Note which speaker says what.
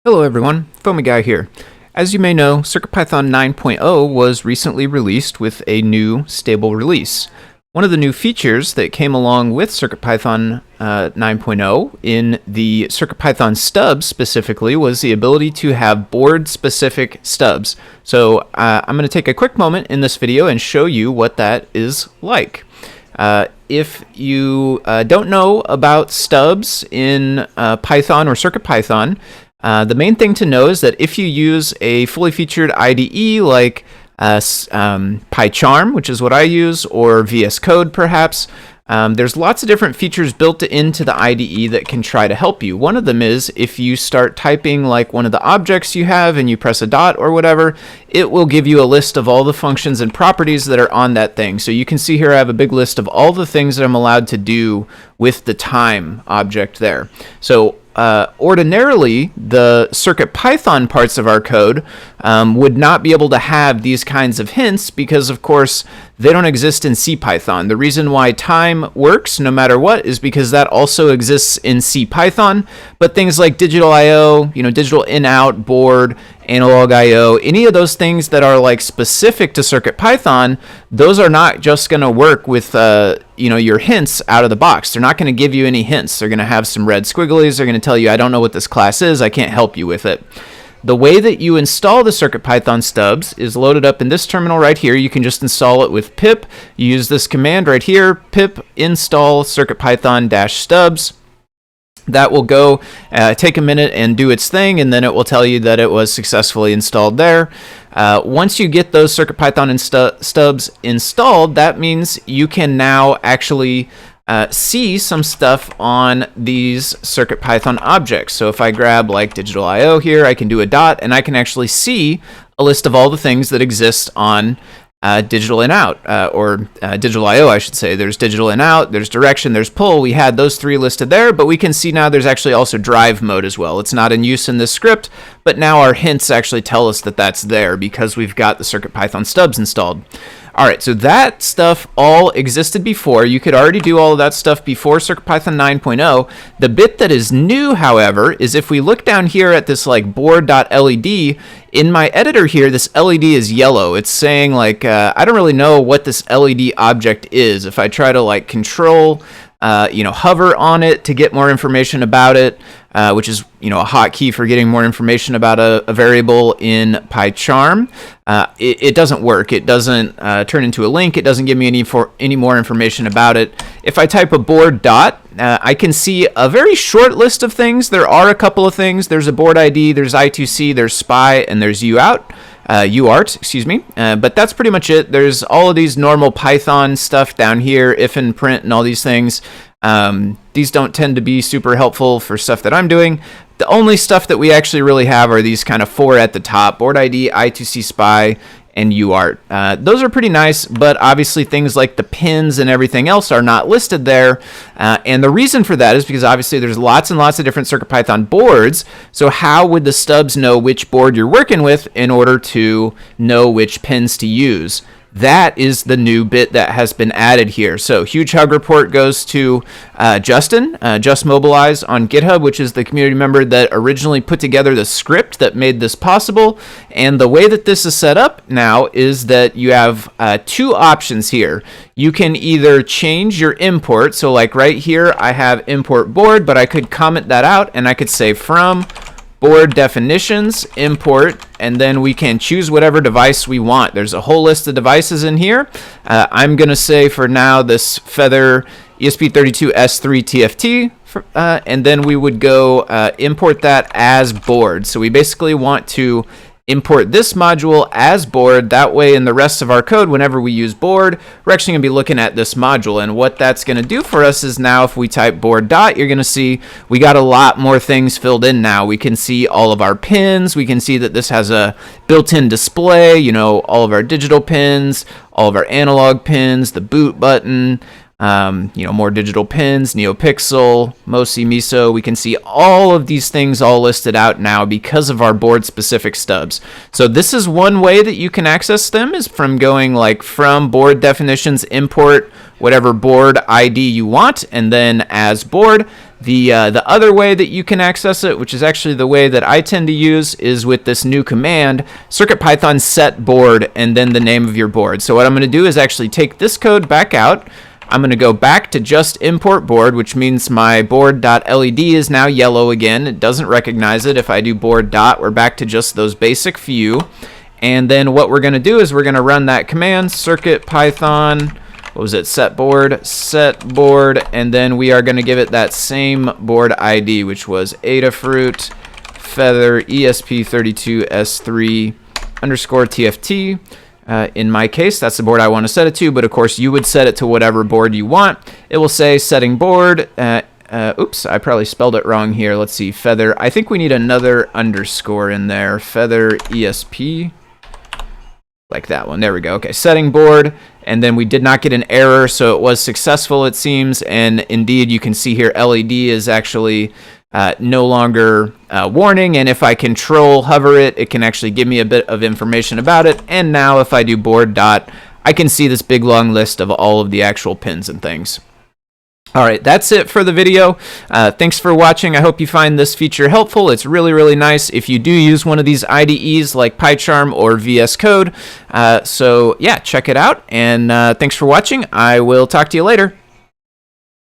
Speaker 1: Hello everyone, Foamy Guy here. As you may know, CircuitPython 9.0 was recently released with a new stable release. One of the new features that came along with CircuitPython 9.0 in the CircuitPython Stubs specifically was the ability to have board-specific stubs. So I'm going to take a quick moment in this video and show you what that is like. If you don't know about stubs in Python or CircuitPython, the main thing to know is that if you use a fully featured IDE like PyCharm, which is what I use, or VS Code perhaps, there's lots of different features built into the IDE that can try to help you. One of them is if you start typing like one of the objects you have and you press a dot or whatever, it will give you a list of all the functions and properties that are on that thing. So you can see here I have a big list of all the things that I'm allowed to do with the time object there. So ordinarily, the CircuitPython parts of our code would not be able to have these kinds of hints because, of course, they don't exist in CPython. The reason why time works no matter what is because that also exists in CPython, but things like digital I/O, digital in/out, board, analog I/O, any of those things that are like specific to CircuitPython, those are not just going to work with your hints out of the box. They're not going to give you any hints. They're going to have some red squigglies. They're going to tell you, I don't know what this class is. I can't help you with it. The way that you install the CircuitPython stubs is loaded up in this terminal right here. You can just install it with pip. You use this command right here, pip install CircuitPython-stubs. That will go take a minute and do its thing, and then it will tell you that it was successfully installed there. Once you get those CircuitPython stubs installed, that means you can now actually see some stuff on these CircuitPython objects. So if I grab like digital I/O here, I can do a dot, and I can actually see a list of all the things that exist on digital in/out, or digital I/O, I should say. There's digital in/out, there's direction, there's pull. We had those three listed there, but we can see now there's actually also drive mode as well. It's not in use in this script, but now our hints actually tell us that that's there because we've got the CircuitPython stubs installed. All right, so that stuff all existed before. You could already do all of that stuff before CircuitPython 9.0. The bit that is new, however, is if we look down here at this like board.led, in my editor here, this LED is yellow. It's saying like, I don't really know what this LED object is. If I try to like control, hover on it to get more information about it, which is, a hotkey for getting more information about a variable in PyCharm, it doesn't work. It doesn't turn into a link. It doesn't give me any more information about it. If I type a board dot, I can see a very short list of things. There are a couple of things. There's a board ID, there's I2C, there's SPY, and there's UART, excuse me. But that's pretty much it. There's all of these normal Python stuff down here, if and print and all these things. These don't tend to be super helpful for stuff that I'm doing. The only stuff that we actually really have are these kind of four at the top: board ID, I2C, SPY, and UART. Those are pretty nice, but obviously things like the pins and everything else are not listed there. And the reason for that is because obviously there's lots and lots of different CircuitPython boards. So how would the stubs know which board you're working with in order to know which pins to use? That is the new bit that has been added here. So huge hug report goes to Justin, Just Mobilize on GitHub, which is the community member that originally put together the script that made this possible. And the way that this is set up now is that you have two options here. You can either change your import. So like right here, I have import board, but I could comment that out and I could say from board definitions, import, and then we can choose whatever device we want. There's a whole list of devices in here. I'm going to say for now this Feather ESP32S3 TFT, and then we would go import that as board. So we basically want to import this module as board. That way in the rest of our code, whenever we use board, we're actually going to be looking at this module. And what that's going to do for us is now if we type board dot, you're going to see we got a lot more things filled in now. We can see all of our pins. We can see that this has a built-in display, all of our digital pins, all of our analog pins, the boot button, more digital pins, NeoPixel, MOSI, MISO. We can see all of these things all listed out now because of our board-specific stubs. So this is one way that you can access them, is from going like from board definitions, import whatever board ID you want, and then as board. The other way that you can access it, which is actually the way that I tend to use, is with this new command, Circuitpython set board, and then the name of your board. So what I'm going to do is actually take this code back out. I'm going to go back to just import board, which means my board.led is now yellow again. It doesn't recognize it. If I do board dot, we're back to just those basic few. And then what we're going to do is we're going to run that command, Circuitpython, what was it, set board, and then we are going to give it that same board ID, which was Adafruit Feather ESP32S3 _TFT. In my case, that's the board I want to set it to, but of course you would set it to whatever board you want. It will say setting board. Oops, I probably spelled it wrong here. Let's see, Feather. I think we need another underscore in there. Feather ESP. Like that one. There we go. Okay, setting board. And then we did not get an error, so it was successful, it seems. And indeed, you can see here LED is actually no longer warning. And if I control hover it, it can actually give me a bit of information about it. And now if I do board dot, I can see this big long list of all of the actual pins and things. All right, that's it for the video. Thanks for watching. I hope you find this feature helpful. It's really, really nice if you do use one of these IDEs like PyCharm or VS Code. So yeah, check it out. And thanks for watching. I will talk to you later.